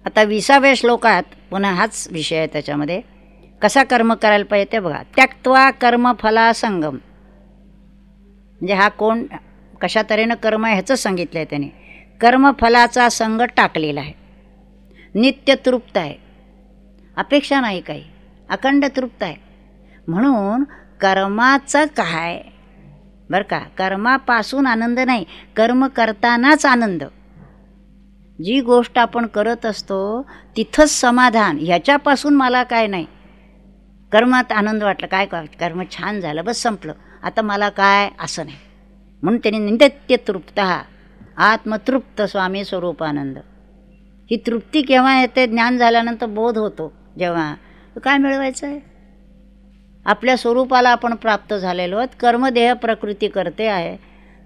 आता 20व्या श्लोकात पुन्हा हाच विषय आहे. त्याच्यामध्ये कसा कर्म करायला पाहिजे ते बघा. त्यक्त्वा कर्मफला संगम, म्हणजे हा कोण कशा तऱ्हेनं कर्म आहे ह्याचं सांगितलं आहे त्याने. कर्मफलाचा संग टाकलेला आहे, नित्य तृप्त आहे, अपेक्षा नाही काही, अखंड तृप्त आहे. म्हणून कर्माचं काय बरं का, कर्मापासून आनंद नाही, कर्म करतानाच आनंद. जी गोष्ट आपण करत असतो तिथंच समाधान, ह्याच्यापासून मला काय नाही. कर्मात आनंद वाटला, काय कर्म छान झालं, बस संपलं, आता मला काय असं नाही. म्हणून त्यांनी नित्य तृप्त, आत्मतृप्त स्वामी स्वरूपानंद. ही तृप्ती केव्हा येते? ज्ञान झाल्यानंतर बोध होतो जेव्हा. काय मिळवायचं आहे? आपल्या स्वरूपाला आपण प्राप्त झालेलो आहोत. कर्मदेह प्रकृती करते आहे,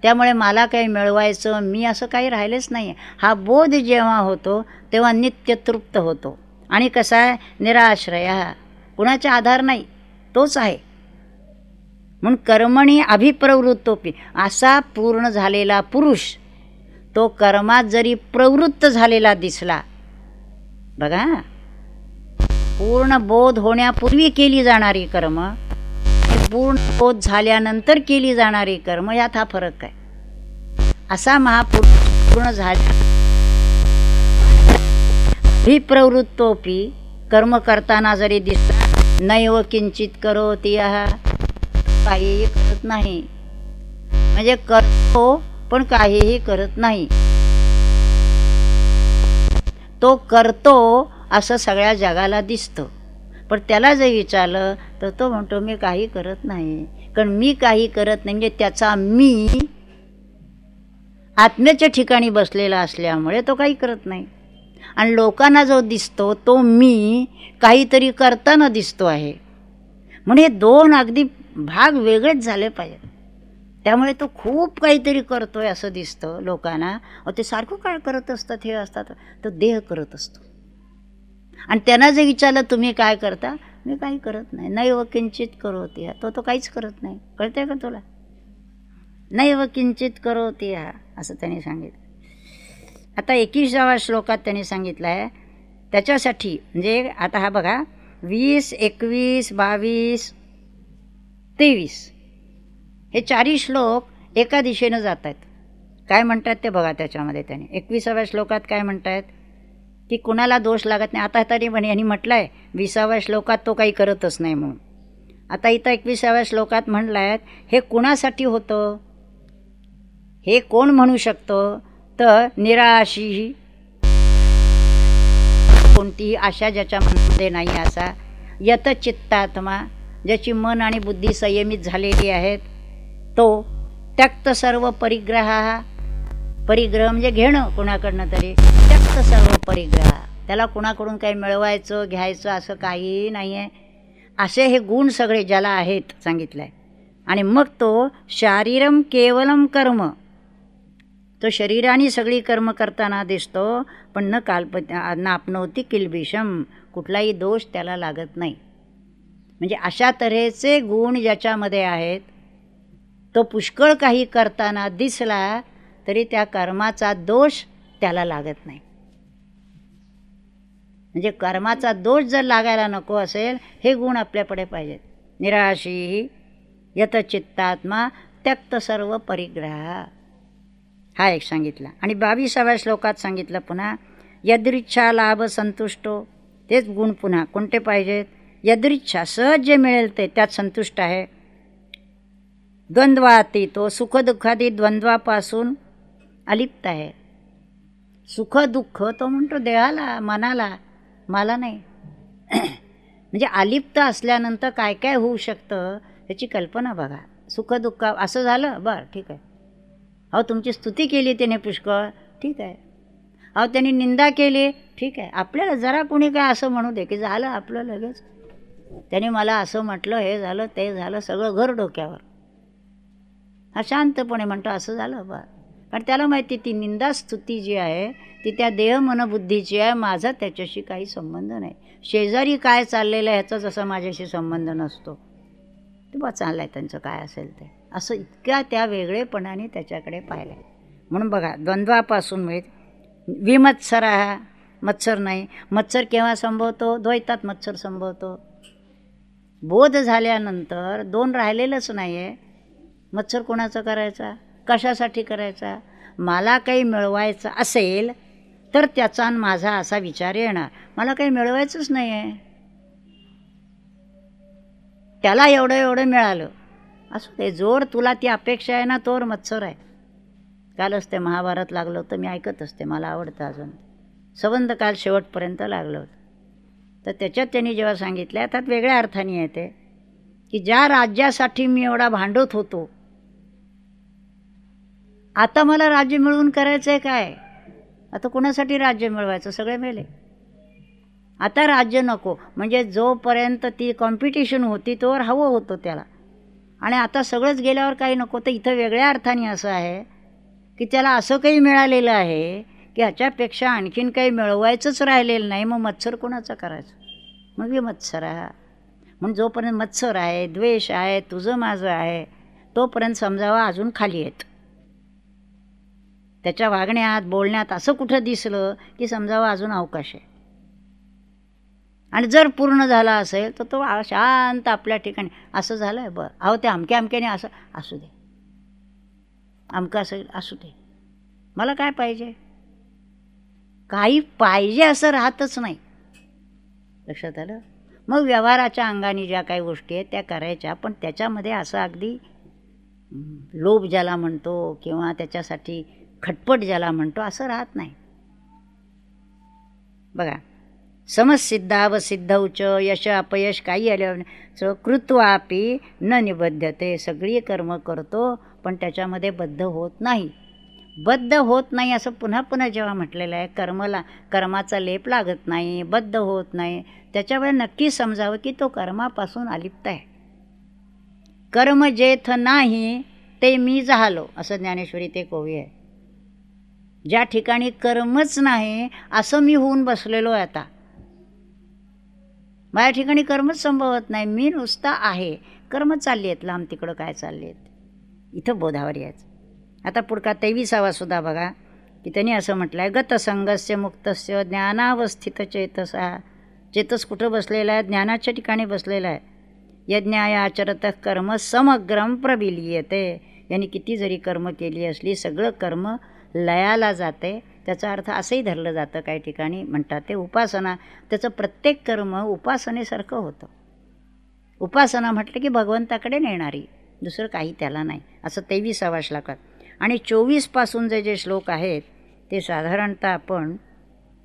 त्यामुळे मला काही मिळवायचं मी असं काही राहिलेच नाही आहे. हा बोध जेव्हा होतो तेव्हा नित्य तृप्त होतो. आणि कसा आहे? निराश्रय, कुणाचा आधार नाही, तोच आहे. म्हणून कर्मणी अभिप्रवृत्तोपी, असा पूर्ण झालेला पुरुष तो कर्मात जरी प्रवृत्त झालेला दिसला, बघा, पूर्ण बोध होण्यापूर्वी केली जाणारी कर्म आणि पूर्ण बोध झाल्यानंतर केली जाणारी कर्म, यात हा फरक आहे. असा महापुरुष पूर्ण झाला अभिप्रवृत्तोपी, कर्म करताना जरी दिसला, नैव किंचित करोति यः, काहीही करत नाही. म्हणजे करतो पण काहीही करत नाही. तो करतो असं सगळ्या जगाला दिसतं, पण त्याला जर विचारलं तर तो म्हणतो मी काही करत नाही. कारण मी काही करत नाही म्हणजे त्याचा मी आत्म्याच्या ठिकाणी बसलेला असल्यामुळे तो काही करत नाही. आणि लोकांना जो दिसतो तो मी काहीतरी करताना दिसतो आहे. म्हणजे हे दोन अगदी भाग वेगळेच झाले पाहिजेत. त्यामुळे तो खूप काहीतरी करतोय असं दिसतं लोकांना. ते सारखं काय करत असतात, हे असतात, तो देह करत असतो. आणि त्यांना जर विचारलं तुम्ही काय करता, मी काही करत नाही. नैव किंचित करोति, तो काहीच करत नाही. कळतंय का तुला? नैव किंचित करोति असं त्यांनी सांगितलं. आता 21व्या श्लोकात त्यांनी सांगितलं आहे त्याच्यासाठी. म्हणजे आता हा बघा, 20, 21, 22, 23 हे चारही श्लोक एका दिशेनं जात आहेत. काय म्हणतात ते बघा त्याच्यामध्ये. त्याने 21व्या श्लोकात काय म्हणतात की कुणाला दोष लागत नाही. आता तरी म्हणे यांनी म्हटलं आहे 20व्या श्लोकात तो काही करतच नाही म्हणून. आता इथं 21व्या श्लोकात म्हणलं आहे हे कुणासाठी होतं, हे कोण म्हणू शकतं, तर निराशी, कोणतीही आशा ज्याच्या मनामध्ये नाही असा, यतचित्तात्मा, ज्याची मन आणि बुद्धी संयमित झालेली आहेत, तो त्यक्त सर्व परिग्रह, परिग्रह म्हणजे घेणं कोणाकडनं तरी, त्यक्त सर्व परिग्रह, त्याला कोणाकडून काही मिळवायचं घ्यायचं असं काही नाही आहे. असे हे गुण सगळे ज्याला आहेत सांगितलं आहे. आणि मग तो शारीरम केवलम कर्म, तो शरीराने सगळी कर्म करताना दिसतो, पण न आपनोती किल्बिषम, कुठलाही दोष त्याला लागत नाही. म्हणजे अशा तऱ्हेचे गुण ज्याच्यामध्ये आहेत, तो पुष्कळ काही करताना दिसला तरी त्या कर्माचा दोष त्याला लागत नाही. म्हणजे कर्माचा दोष जर लागायला नको असेल, हे गुण आपल्याकडे पाहिजेत. निराशी, यतचित्तात्मा, त्यक्त सर्व परिग्रह, हा एक सांगितला. आणि 22व्या श्लोकात सांगितलं पुन्हा यदृच्छा लाभ संतुष्टो, तेच गुण पुन्हा कोणते पाहिजेत? यदृच्छा, सहज जे मिळेल ते त्यात संतुष्ट आहे. द्वंद्वाती, तो सुखदुःखादी द्वंद्वापासून अलिप्त आहे. सुख दुःख तो म्हणतो देहाला, मनाला, मला नाही. म्हणजे अलिप्त असल्यानंतर काय काय होऊ शकतं याची कल्पना बघा. सुख दुःख असं झालं, बरं ठीक आहे. अहो तुमची स्तुती केली त्याने पुष्कळ, ठीक आहे. अहो त्यांनी निंदा केली, ठीक आहे. आपल्याला जरा कोणी काय असं म्हणू दे की झालं आपलं लगेच, त्याने मला असं म्हटलं, हे झालं ते झालं, सगळं घर डोक्यावर. हा शांतपणे म्हणतो असं झालं बरं. कारण त्याला माहिती ती निंदा स्तुती जी आहे ती त्या देह मनबुद्धीची आहे, माझा त्याच्याशी काही संबंध नाही. शेजारी काय चाललेलं आहे ह्याचा जसा माझ्याशी संबंध नसतो, ते बा चाललं आहे त्यांचं काय असेल ते, असं इतक्या त्या वेगळेपणाने त्याच्याकडे पाहिलं. म्हणून बघा द्वंद्वापासून मिळत विमत्सरा, मत्सर नाही. मत्सर केव्हा संभवतो? द्वैतात मत्सर संभवतो. बोध झाल्यानंतर दोन राहिलेलंच नाही आहे. मत्सर कोणाचा करायचा? कशासाठी करायचा? मला काही मिळवायचं असेल तर त्याचा आणि माझा असा विचार येणार. मला काही मिळवायचंच नाही आहे, त्याला एवढं एवढं मिळालं असू दे. जोर तुला ती अपेक्षा आहे ना, तोवर मत्सर आहे. कालच ते महाभारत लागलं होतं, मी ऐकत असते, मला आवडतं अजून. संबंध काल शेवटपर्यंत लागलं होतं. तर त्याच्यात त्यांनी जेव्हा सांगितलं, त्यात वेगळ्या अर्थाने येते की ज्या राज्यासाठी मी एवढा भांडत होतो, आता मला राज्य मिळवून करायचं आहे काय? आता कुणासाठी राज्य मिळवायचं? सगळे मेले. आता राज्य नको. म्हणजे जोपर्यंत ती कॉम्पिटिशन होती तोवर हवं होतं त्याला, आणि आता सगळंच गेल्यावर काही नको. तर इथं वेगळ्या अर्थाने असं आहे की त्याला असं काही मिळालेलं आहे की ह्याच्यापेक्षा आणखीन काही मिळवायचंच राहिलेलं नाही. मग मत्सर कोणाचा करायचं? मग मत्सर आहे. म्हणून जोपर्यंत मत्सर आहे, द्वेष आहे, तुझं माझं आहे, तोपर्यंत समजावा अजून खाली आहेत. त्याच्या वागण्यात बोलण्यात असं कुठं दिसलं की समजावं अजून अवकाश आहे. आणि जर पूर्ण झाला असेल तर तो शांत आपल्या ठिकाणी असं झालं आहे, बरं अहो ते अमक्या अमक्याने असं असू दे, अमकं असेल असू दे, मला काय पाहिजे? काही पाहिजे असं राहतच नाही. लक्षात आलं? मग व्यवहाराच्या अंगाने ज्या काही गोष्टी आहेत त्या करायच्या, पण त्याच्यामध्ये असं अगदी लोभ ज्याला म्हणतो किंवा त्याच्यासाठी खटपट ज्याला म्हणतो असं राहत नाही. बघा, समसिद्धावसिद्धौच यश अपयश काही आल्यावर कृत्वापि न निबद्धते. सगळी कर्म करतो पण त्याच्यामध्ये बद्ध होत नाही. बद्ध होत नाही असं पुन्हा पुन्हा जेव्हा म्हटलेलं आहे, कर्माचा लेप लागत नाही, बद्ध होत नाही, त्याच्यावर नक्की समजावं की तो कर्मापासून अलिप्त आहे. कर्म जेथ नाही ते मी झालो, असं ज्ञानेश्वरी ते कोवी आहे. ज्या ठिकाणी कर्मच नाही असं मी होऊन बसलेलो आहे. आता माझ्या ठिकाणी कर्मच संभवत नाही, मी नुसता आहे. कर्म चालली आहेत लांब तिकडं, काय चालली आहेत, इथं बोधावर यायचं. आता पुढका 23वा सुद्धा बघा की त्यांनी असं म्हटलं आहे, गतसंगस्य मुक्तस्य ज्ञानावस्थित चेतसा. चेतस कुठं बसलेला आहे? ज्ञानाच्या ठिकाणी बसलेला आहे. यज्ञाय आचरत कर्म समग्रम प्रबिलीयते. यांनी किती जरी कर्म केली असली सगळं कर्म लयाला जाते. त्याचा अर्थ असंही धरलं जातं, काही ठिकाणी म्हणतात ते उपासना. त्याचं प्रत्येक कर्म उपासनेसारखं होतं. उपासना म्हटलं की भगवंताकडे नेणारी, दुसरं काही त्याला नाही, असं 23वा श्लोकात. आणि 24पासून जे श्लोक आहेत ते साधारणतः आपण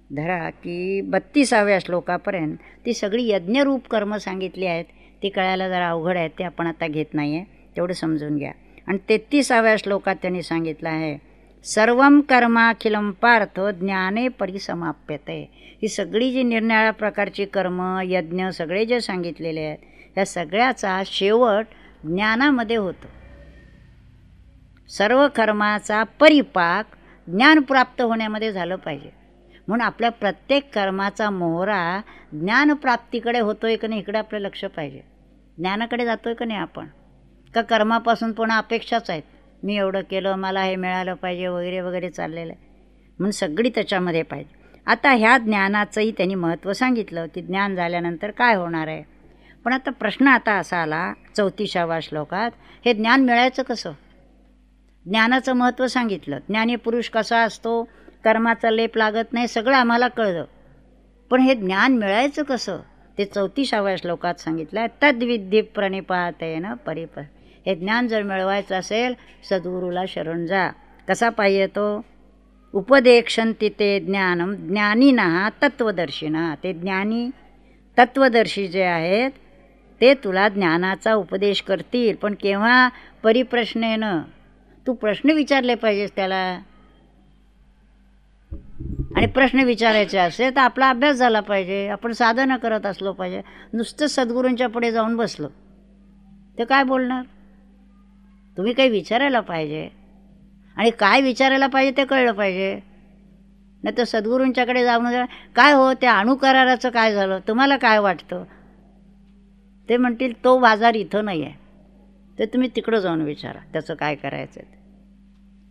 धरा की 32व्या श्लोकापर्यंत ती सगळी यज्ञरूप कर्म सांगितली आहेत. ती कळायला जरा अवघड आहेत, ते आपण आता घेत नाही आहे, तेवढं समजून घ्या. आणि 33व्या श्लोकात त्यांनी सांगितलं आहे, सर्वं कर्माखिलं पार्थ ज्ञाने परिसमाप्यते. ही सगळी जी निरनिराळ्या प्रकारची कर्म यज्ञ सगळे जे सांगितलेले आहेत, ह्या सगळ्याचा शेवट ज्ञानामध्ये होतो. सर्व कर्माचा परिपाक ज्ञान प्राप्त होण्यामध्ये झालं पाहिजे. म्हणून आपल्या प्रत्येक कर्माचा मोहरा ज्ञानप्राप्तीकडे होतो आहे की नाही, इकडे आपलं लक्ष पाहिजे. ज्ञानाकडे जातो आहे का नाही आपण, का कर्मापासून पुन्हा अपेक्षाच आहेत, मी एवढं केलं मला हे मिळालं पाहिजे वगैरे वगैरे चाललेलं आहे. म्हणून सगळी त्याच्यामध्ये पाहिजे. आता ह्या ज्ञानाचंही त्यांनी महत्त्व सांगितलं की ज्ञान झाल्यानंतर काय होणार आहे. पण आता प्रश्न आता असा आला 34व्या श्लोकात, हे ज्ञान मिळायचं कसं? ज्ञानाचं महत्त्व सांगितलं, ज्ञानी पुरुष कसा असतो, कर्माचा लेप लागत नाही, सगळं आम्हाला कळलं. पण हे ज्ञान मिळायचं कसं ते 34व्या श्लोकात सांगितलं आहे. तद्विद्धी प्रणिपातेन परिप. हे ज्ञान जर मिळवायचं असेल सद्गुरूला शरण जा. कसा पाहिजे तो? उपदेक्षन्ति ते ज्ञानम ज्ञानिनः तत्वदर्शिना. ते ज्ञानी तत्वदर्शी जे आहेत ते तुला ज्ञानाचा उपदेश करतील. पण केव्हा? परिप्रश्नेनं. तू प्रश्न विचारले पाहिजेस त्याला. आणि प्रश्न विचारायचे असेल तर आपला अभ्यास झाला पाहिजे, आपण साधना करत असलो पाहिजे. नुसतं सद्गुरूंच्या पुढे जाऊन बसलो ते काय बोलणार? तुम्ही काही विचारायला पाहिजे, आणि काय विचारायला पाहिजे ते कळलं पाहिजे. नाही तर सद्गुरूंच्याकडे जाऊन काय हो ते अणुकराराचं काय झालं, तुम्हाला काय वाटतं? ते म्हणतील तो बाजार इथं नाही आहे, तर तुम्ही तिकडं जाऊन विचारा त्याचं काय करायचं आहे.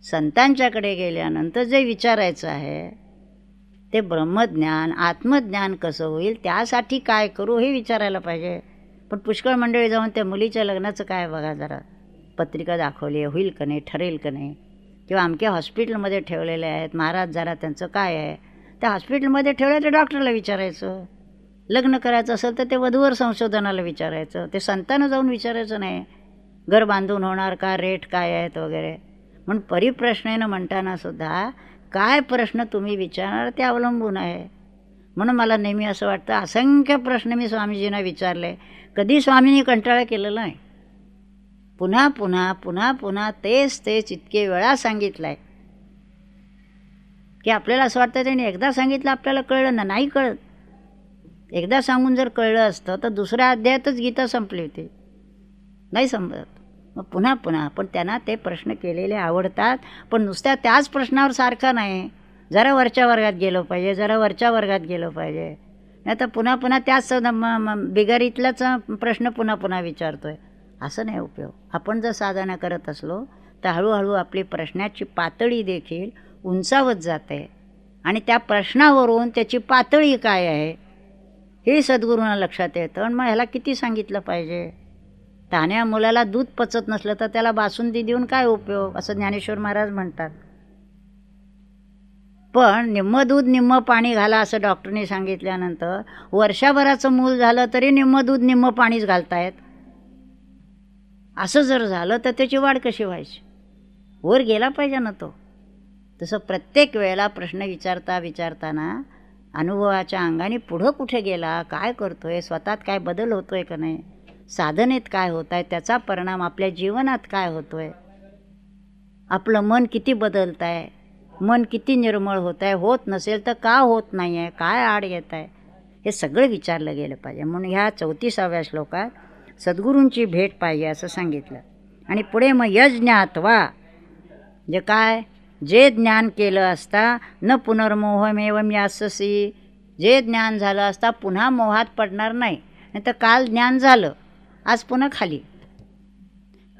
संतांच्याकडे गेल्यानंतर जे विचारायचं आहे ते ब्रह्मज्ञान आत्मज्ञान कसं होईल त्यासाठी काय करू हे विचारायला पाहिजे. पण पुष्कळ मंडळी जाऊन त्या मुलीच्या लग्नाचं काय बघा जरा, पत्रिका दाखवली आहे, होईल का नाही, ठरेल का नाही, किंवा अमक्या हॉस्पिटलमध्ये ठेवलेले आहेत महाराज, जरा त्यांचं काय आहे, त्या हॉस्पिटलमध्ये ठेवलं ते डॉक्टरला विचारायचं. लग्न करायचं असेल तर ते वधूवर संशोधनाला विचारायचं, ते संतांना जाऊन विचारायचं नाही घर बांधून होणार का, रेट काय आहेत वगैरे. म्हणून परिप्रश्नेनं म्हणताना सुद्धा काय प्रश्न तुम्ही विचारणार ते अवलंबून आहे. म्हणून मला नेहमी असं वाटतं, असंख्य प्रश्न मी स्वामीजींना विचारले, कधी स्वामींनी कंटाळा केलेला नाही. पुन्हा पुन्हा पुन्हा पुन्हा तेच तेच इतके वेळा सांगितलं आहे की आपल्याला असं वाटतं त्यांनी एकदा सांगितलं आपल्याला कळलं ना, नाही कळत. एकदा सांगून जर कळलं असतं तर दुसऱ्या अध्यायातच गीता संपली होती, नाही समजत. मग पुन्हा पुन्हा, पण त्यांना ते प्रश्न केलेले आवडतात, पण नुसत्या त्याच प्रश्नावर सारखा नाही, जरा वरच्या वर्गात गेलो पाहिजे, जरा वरच्या वर्गात गेलो पाहिजे. नाही तर पुन्हा पुन्हा त्याच बिगारीतलाच प्रश्न पुन्हा पुन्हा विचारतो आहे, असं नाही उपयोग. आपण जर साधना करत असलो तर हळूहळू आपली प्रश्नाची पातळी देखील उंचावत जाते आणि त्या प्रश्नावरून त्याची पातळी काय आहे हे सद्गुरूंना लक्षात येतं. आणि मग ह्याला किती सांगितलं पाहिजे. तान्ह्या मुलाला दूध पचत नसलं तर त्याला बासुंदी देऊन काय उपयोग, असं ज्ञानेश्वर महाराज म्हणतात. पण निम्म दूध निम्म पाणी घाला असं डॉक्टरने सांगितल्यानंतर वर्षभराचं मूल झालं तरी निम्म दूध निम्म पाणीच घालतायत. असं जर झालं तर त्याची वाढ कशी व्हायची, वर गेला पाहिजे ना तो. तसं प्रत्येक वेळेला प्रश्न विचारताना अनुभवाच्या अंगाने पुढं कुठे गेला, काय करतोय, स्वतःत काय बदल होतोय का नाही, साधनेत काय होत आहे, त्याचा परिणाम आपल्या जीवनात काय होतोय, आपलं मन किती बदलत आहे, मन किती निर्मळ होत आहे, होत नसेल तर का होत नाही आहे, काय आड येत आहे, हे सगळं विचारलं गेलं पाहिजे. म्हणून ह्या 34व्या श्लोकात सद्गुरूंची भेट पाहिजे असं सांगितलं. आणि पुढे मग यज्ञात्वा, जे काय, जे ज्ञान केलं असता न पुनर्मोहमेवम याससी, जे ज्ञान झालं असता पुन्हा मोहात पडणार नाही. नाही तर काल ज्ञान झालं, आज पुन्हा खाली.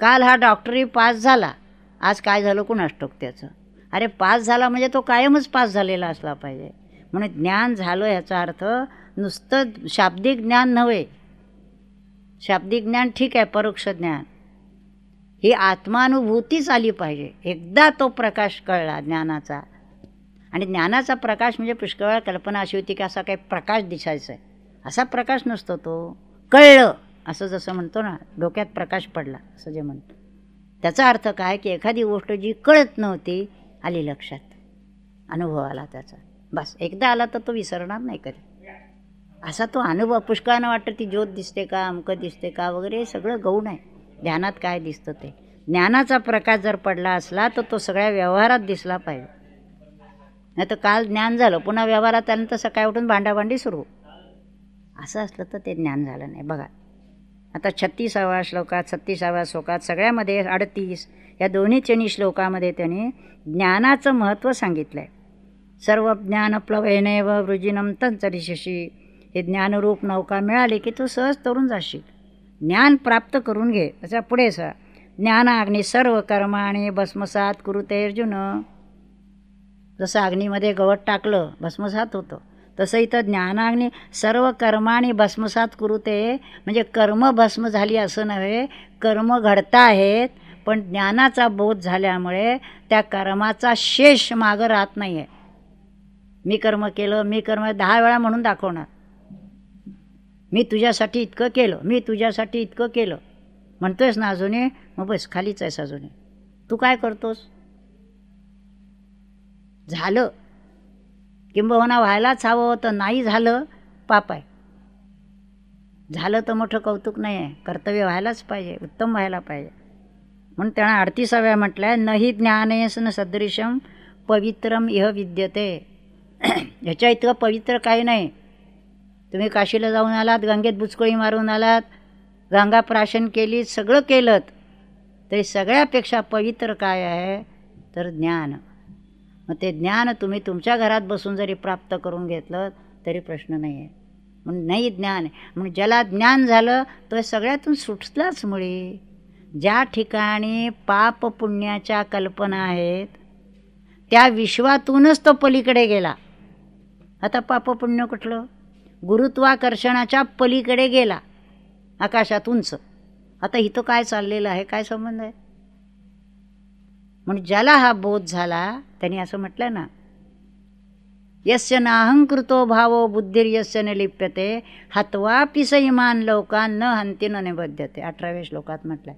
काल हा डॉक्टरी पास झाला, आज काय झालं कुणास ठाऊक त्याचं. अरे पास झाला म्हणजे तो कायमच पास झालेला असला पाहिजे. म्हणून ज्ञान झालं याचा अर्थ नुसतं शाब्दिक ज्ञान नव्हे. शाब्दिक ज्ञान ठीक आहे, परोक्ष ज्ञान, ही आत्मानुभूतीच आली पाहिजे. एकदा तो प्रकाश कळला ज्ञानाचा, आणि ज्ञानाचा प्रकाश म्हणजे पुष्कळ वेळा कल्पना अशी होती की असा काही प्रकाश दिसायचा आहे, असा प्रकाश नसतो तो. कळलं असं जसं म्हणतो ना, डोक्यात प्रकाश पडला असं जे म्हणतो, त्याचा अर्थ काय की एखादी गोष्ट जी कळत नव्हती आली लक्षात, अनुभव आला त्याचा, बस. एकदा आला तर तो विसरणार नाही कधी. असा तो अनुभव. पुष्कळानं वाटतं ती ज्योत दिसते का, अमकं दिसते का वगैरे, हे सगळं गौण आहे. ध्यानात काय दिसतं ते. ज्ञानाचा प्रकाश जर पडला असला तर तो सगळ्या व्यवहारात दिसला पाहिजे. नाही तर काल ज्ञान झालं पुन्हा व्यवहारात आल्यानंतर सकाळी उठून भांडाभांडी सुरू, असं असलं तर ते ज्ञान झालं नाही. बघा आता 36व्या श्लोकात 36व्या श्लोकात सगळ्यामध्ये 38 या दोन्ही तिन्ही श्लोकामध्ये त्यांनी ज्ञानाचं महत्त्व सांगितलं आहे. सर्व ज्ञान प्लवयनेव वृजिनम तंचरिषशी, हे ज्ञानरूप नौका मिळाली की तू सहज तरून जाशील. ज्ञान प्राप्त करून घे. त्याच्या पुढे ज्ञानाग्नी सर्व कर्माणि भस्मसात कुरुते अर्जुन. जसं अग्नीमध्ये गवत टाकलं भस्मसात होतं, तसं इथं ज्ञानाग्नी सर्व कर्माणि भस्मसात कुरुते, म्हणजे कर्म भस्म झाली असं नव्हे, कर्म घडता आहेत, पण ज्ञानाचा बोध झाल्यामुळे त्या कर्माचा शेष मागं राहत नाही आहे. मी कर्म केलं, मी कर्म 10 वेळा म्हणून दाखवणार, मी तुझ्यासाठी इतकं केलं, मी तुझ्यासाठी इतकं केलं म्हणतोयस ना अजूनही, मग बस खालीच आहेस अजूनही. तू काय करतोस, झालं किंबहुना व्हायलाच हवं होतं, नाही झालं पाप आहे, झालं तर मोठं कौतुक नाही आहे, कर्तव्य व्हायलाच पाहिजे, उत्तम व्हायला पाहिजे. म्हणून त्यांना 38व्या म्हटलं आहे, नही ज्ञानेन सदृशम पवित्रम इह विद्यते. ह्याच्या इतकं पवित्र काही नाही. तुम्ही काशीला जाऊन आलात, गंगेत बुचकळी मारून आलात, गंगा प्राशन केली, सगळं केलं, तरी सगळ्यापेक्षा पवित्र काय आहे तर ज्ञान. मग ते ज्ञान तुम्ही तुमच्या घरात बसून जरी प्राप्त करून घेतलं तरी प्रश्न नाही आहे. म्हणून नाही ज्ञान आहे. म्हणून ज्याला ज्ञान झालं तो सगळ्यातून सुटलाच मुळी. ज्या ठिकाणी पाप पुण्याच्या कल्पना आहेत त्या विश्वातूनच तो पलीकडे गेला. आता पापपुण्य कुठलं? गुरुत्वाकर्षणाच्या पलीकडे गेला, आकाशात उंच. आता इथं काय चाललेलं आहे, काय संबंध आहे? म्हणून ज्याला हा बोध झाला त्यांनी असं म्हटलं ना, यस्य नाहंकृतो भावो बुद्धिर्यस्य न लिप्यते हत्वापि स इमान लोकान न हंती न निबध्यते. 18व्या श्लोकात म्हटलंय.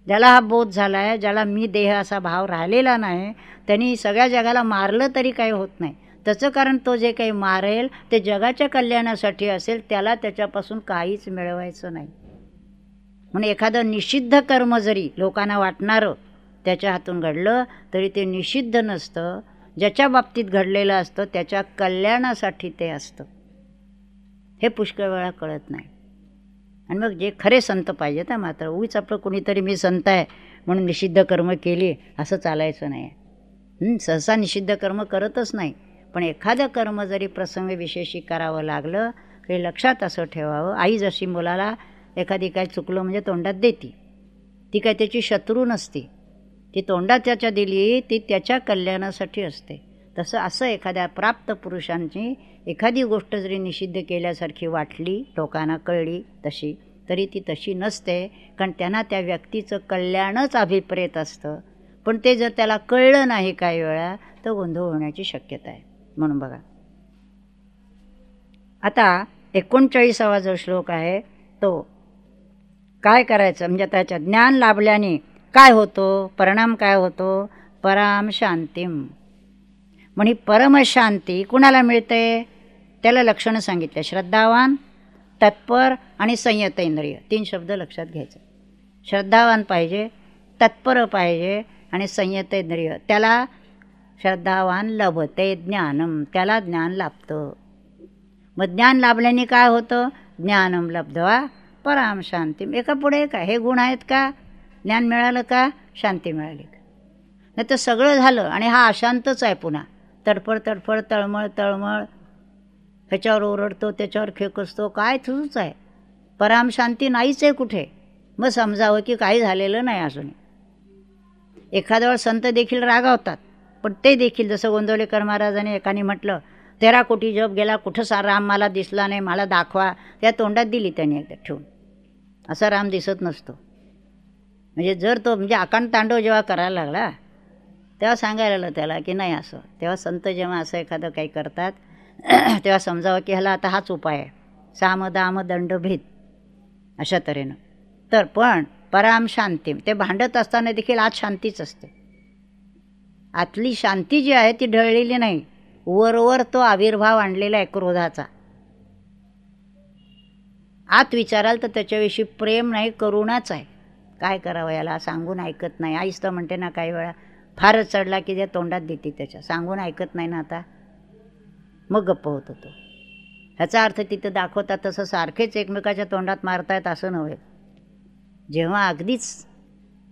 ज्याला हा बोध झाला आहे, ज्याला मी देह असा भाव राहिलेला नाही, त्यांनी सगळ्या जगाला मारलं तरी काही होत नाही. त्याचं कारण तो जे काही मारेल ते जगाच्या कल्याणासाठी असेल, त्याला त्याच्यापासून काहीच मिळवायचं नाही. म्हणून एखादं निषिद्ध कर्म जरी लोकांना वाटणारं त्याच्या हातून घडलं तरी ते निषिद्ध नसतं. ज्याच्या बाबतीत घडलेलं असतं त्याच्या कल्याणासाठी ते असतं. हे पुष्कळ वेळा कळत नाही. आणि मग जे खरे संत पाहिजेत ना, मात्र उगीच आपलं कोणीतरी मी संत आहे म्हणून निषिद्ध कर्म केली असं चालायचं नाही. सहसा निषिद्ध कर्म करतच नाही, पण एखादं कर्म जरी प्रसंग विशेषी करावं लागलं तरी लक्षात असं ठेवावं, आई जशी मुलाला एखादी काय चुकलं म्हणजे तोंडात देती, ती काय त्याची शत्रू नसती. ती तोंडात त्याच्या दिली ती त्याच्या कल्याणासाठी असते. तसं असं एखाद्या प्राप्त पुरुषांची एखादी गोष्ट जरी निषिद्ध केल्यासारखी वाटली, लोकांना कळली तशी, तरी ती तशी नसते. कारण त्यांना त्या व्यक्तीचं कल्याणच अभिप्रेत असतं. पण ते जर त्याला कळलं नाही काही वेळा तर गोंधळ होण्याची शक्यता आहे. म्हणून बघा आता 39वा जो श्लोक आहे तो काय करायचं, म्हणजे त्याच्या ज्ञान लाभल्याने काय होतो, परिणाम काय होतो? पराम शांतीम. म्हणजे परमशांती कुणाला मिळते? त्याला लक्षणं सांगितले, श्रद्धावान, तत्पर आणि संयत इंद्रिय. 3 शब्द लक्षात घ्यायचे. श्रद्धावान पाहिजे, तत्पर पाहिजे आणि संयत इंद्रिय. त्याला श्रद्धावान लभते ज्ञानम, त्याला ज्ञान लाभतं. मग ज्ञान लाभल्याने काय होतं? ज्ञानम लब्ध्वा पराम शांतीम. एका पुढे का हे गुण आहेत का? ज्ञान मिळालं का शांती मिळाली का? नाही तर सगळं झालं आणि हा अशांतच आहे. पुन्हा तडफड तडफड, तळमळ तळमळ, ह्याच्यावर ओरडतो त्याच्यावर खेकसतो, काय तुझंच आहे. पराम शांती नाहीच आहे कुठे. मग समजावं की काही झालेलं नाही अजून. एखाद्या वेळ संत देखील रागावतात, पण ते देखील जसं गोंदवलेकर महाराजांनी एकाने म्हटलं 13 कोटी जप गेला, कुठं राम मला दिसला नाही, मला दाखवा. त्या तोंडात दिली त्यांनी एकदा ठेवून. असा राम दिसत नसतो. म्हणजे जर तो म्हणजे आकांड तांडव जेव्हा करायला लागला तेव्हा सांगायला लागलं त्याला की नाही असं. तेव्हा संत जेव्हा असं एखादं काही करतात तेव्हा समजावं की ह्याला आता हाच उपाय आहे, साम दाम दंड भेद, अशा तऱ्हेनं. तर पण पराम शांती, ते भांडत असताना देखील आत शांतीच असते. आतली शांती जी आहे ती ढळलेली नाही. वरवर तो आविर्भाव आणलेला आहे क्रोधाचा. आत विचाराल तर त्याच्याविषयी प्रेम नाही, करुणाच आहे. काय करावं याला, सांगून ऐकत नाही. आईच तर म्हणते ना काही वेळा, फारच चढला की जे तोंडात देते त्याच्या, सांगून ऐकत नाही ना आता, मग गप्प होतो तो. ह्याचा अर्थ तिथं दाखवतात तसं सारखेच एकमेकाच्या तोंडात मारतायत असं नव्हे. जेव्हा अगदीच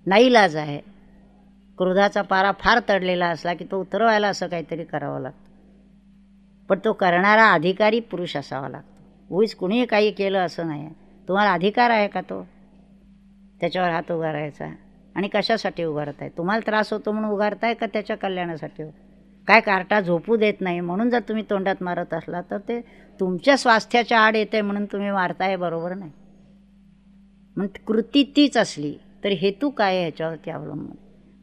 नाईलाज आहे, क्रोधाचा पारा फार तडलेला असला की तो उतरवायला असं काहीतरी करावं लागतं. पण तो करणारा अधिकारी पुरुष असावा लागतो. उगीच कुणीही काही केलं असं नाही आहे. तुम्हाला अधिकार आहे का तो त्याच्यावर हात उगारायचा? आणि कशासाठी उगारताय? तुम्हाला त्रास होतो म्हणून उगारताय का त्याच्या कल्याणासाठी? काय कार्टा झोपू देत नाही म्हणून जर तुम्ही तोंडात मारत असला तर ते तुमच्या स्वास्थ्याच्या आड येते म्हणून तुम्ही मारताय, बरोबर नाही. म्हणून कृती तीच असली तर हेतू काय आहे ह्याच्यावरती अवलंबून.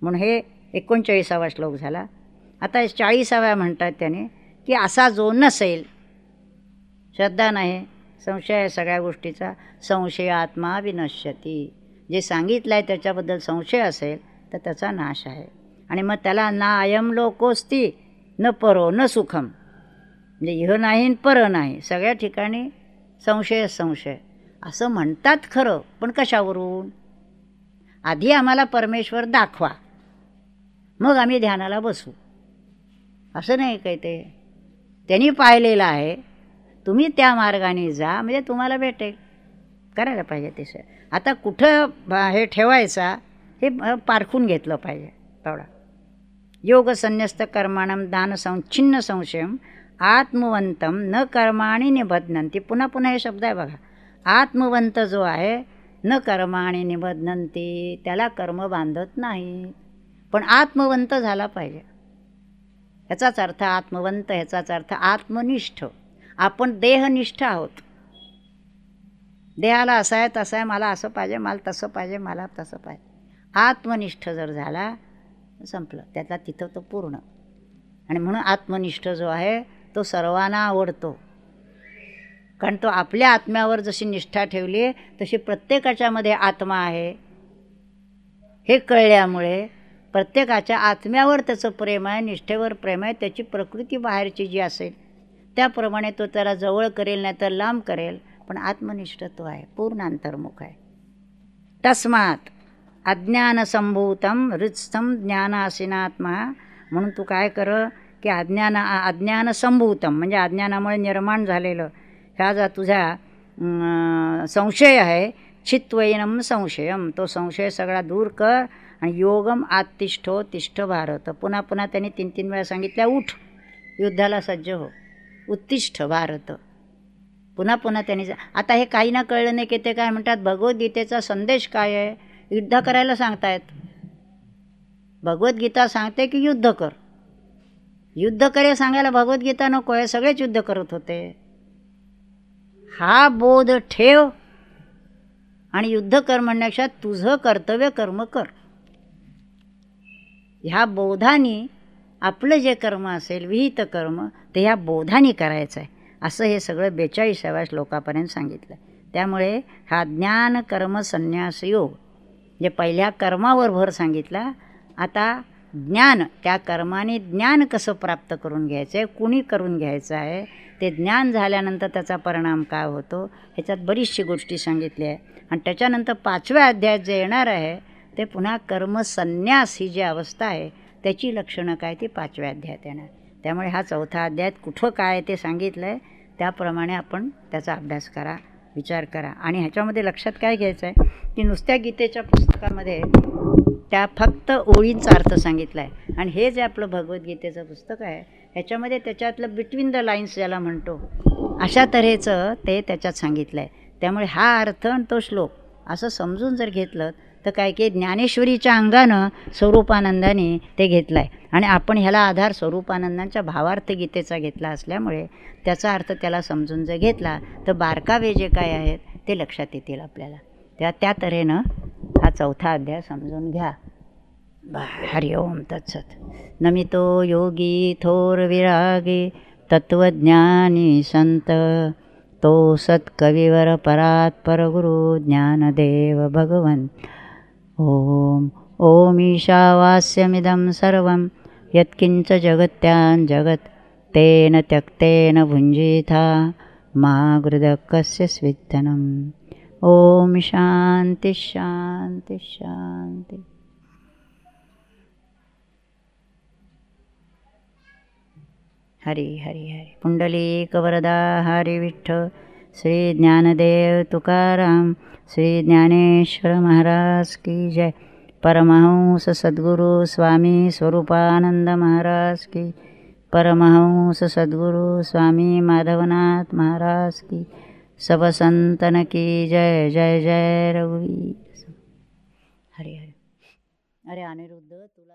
म्हणून हे 39वा श्लोक झाला. आता 40व्या म्हणतात त्याने की असा जो नसेल, श्रद्धा नाही, संशय आहे सगळ्या गोष्टीचा, संशय आत्मा विनश्यती. जे सांगितलं आहे त्याच्याबद्दल संशय असेल तर त्याचा नाश आहे. आणि मग त्याला ना अयम लोकोस्ती न परो न सुखम, म्हणजे इह नाही पर नाही, सगळ्या ठिकाणी संशय संशय असं म्हणतात खरं. पण कशावरून? आधी आम्हाला परमेश्वर दाखवा, मग आम्ही ध्यानाला बसू, असं नाही काही. ते त्यांनी पाहिलेलं आहे, तुम्ही त्या मार्गाने जा म्हणजे तुम्हाला भेटेल. करायला पाहिजे तसं. आता कुठं हे ठेवायचा हे पारखून घेतलं पाहिजे. तेवढा योग संन्यस्त कर्माणम दान संच्छिन्न संशयम आत्मवंतम न कर्माणी निबध्नंती. पुन्हा पुन्हा हे शब्द आहे बघा. आत्मवंत जो आहे न कर्माणी निबध्नंती, त्याला कर्म बांधत नाही. पण आत्मवंत झाला पाहिजे. ह्याचाच अर्थ आत्मवंत, ह्याचाच अर्थ आत्मनिष्ठ. आपण देहनिष्ठ आहोत. देहाला असं आहे तसं आहे, मला असं पाहिजे, मला तसं पाहिजे, मला तसं पाहिजे. आत्मनिष्ठ जर झाला संपलं, त्यातला तिथं तो पूर्ण. आणि म्हणून आत्मनिष्ठ जो आहे तो सर्वांना आवडतो. कारण तो आपल्या आत्म्यावर जशी निष्ठा ठेवली आहे तशी प्रत्येकाच्या मध्ये आत्मा आहे हे कळल्यामुळे प्रत्येकाच्या आत्म्यावर त्याचं प्रेम आहे, निष्ठेवर प्रेम आहे. त्याची प्रकृती बाहेरची जी असेल त्याप्रमाणे तो त्याला जवळ करेल नाही तर लांब करेल, पण आत्मनिष्ठ तो आहे, पूर्ण अंतर्मुख आहे. तस्मात अज्ञानसंभूतं हृत्स्थं ज्ञानासीनात्मा. म्हणून तू काय कर की अज्ञानसंभूतं म्हणजे अज्ञानामुळे निर्माण झालेलं ह्या जा तुझा संशय आहे, चित्वैनम संशयम, तो संशय सगळा दूर कर. आणि योगम आत्तिष्ठो तिष्ठ भारत. पुन्हा पुन्हा त्यांनी 3-3 वेळा सांगितल्या, उठ युद्धाला सज्ज हो, उत्तिष्ठ भारत. पुन्हा पुन्हा त्यांनी आता हे काही ना कळलं नाही की ते काय म्हणतात, भगवद्गीतेचा संदेश काय आहे, युद्ध करायला सांगतायत. भगवद्गीता सांगते की युद्ध कर. युद्ध करे सांगायला भगवद्गीता नको आहे, सगळेच युद्ध करत होते. हा बोध ठेव आणि युद्ध कर म्हणण्यापेक्षा तुझं कर्तव्य कर्म कर. ह्या बोधाने आपलं जे कर्म असेल विहित कर्म ते ह्या बोधाने करायचं आहे, असं हे सगळं 42व्या श्लोकापर्यंत सांगितलं. त्यामुळे हा ज्ञान कर्म संन्यास योग जे पहिल्या कर्मावर भर सांगितला, आता ज्ञान, त्या कर्माने ज्ञान कसं प्राप्त करून घ्यायचं आहे, कुणी करून घ्यायचं आहे, ते ज्ञान झाल्यानंतर त्याचा परिणाम काय होतो ह्याच्यात बरीचशी गोष्टी सांगितल्या आहे. आणि त्याच्यानंतर 5व्या अध्यायात जे येणार आहे ते पुन्हा कर्मसन्यास ही जी अवस्था आहे त्याची लक्षणं काय ती 5व्या अध्यायात येणार. त्यामुळे हा 4था अध्यायात कुठं काय ते सांगितलं आहे त्याप्रमाणे आपण त्याचा अभ्यास करा, विचार करा. आणि ह्याच्यामध्ये लक्षात काय घ्यायचं आहे की नुसत्या गीतेच्या पुस्तकामध्ये त्या फक्त ओळींचा अर्थ सांगितला आहे. आणि हे जे आपलं भगवद्गीतेचं पुस्तक आहे ह्याच्यामध्ये त्याच्यातलं बिटवीन द लाईन्स ज्याला म्हणतो अशा तऱ्हेचं ते त्याच्यात सांगितलं आहे. त्यामुळे हा अर्थ आणि तो श्लोक असं समजून जर घेतलं तर काय की ज्ञानेश्वरीच्या अंगानं स्वरूपानंदाने ते घेतलं आहे. आणि आपण ह्याला आधार स्वरूपानंदांच्या भावार्थ गीतेचा घेतला असल्यामुळे त्याचा अर्थ त्याला समजून जर घेतला तर बारकावे जे काय आहेत ते लक्षात येतील आपल्याला. त्या तऱ्हेनं हा 4था अध्याय समजून घ्या. हरि ओम तत्सत. नमितो योगी थोर विरागी तत्वज्ञानी संत तो सत्कविवर परात परगुरु ज्ञानदेव भगवन्. ओम ओम ईशावास्यमिदं सर्वं यत्किंच जगत्यां जगत् तेन त्यक्तेन भुञ्जीथा मा गृदकस्य स्विद्धनम्. ओम शांति शांति शांति. हरि हरि हरि. पुंडलीक वरदा हरि विठ्ठल. श्री ज्ञानदेव तुकाराम श्री ज्ञानेश्वर महाराज की जय. परमहंस सद्गुरु स्वामी स्वरूपानंद महाराज की. परमहंस सद्गुरु स्वामी माधवनाथ महाराज की. सब संतन की जय. जय जय रघुवीर. हरे हरे. अरे अनिरुद्ध तुला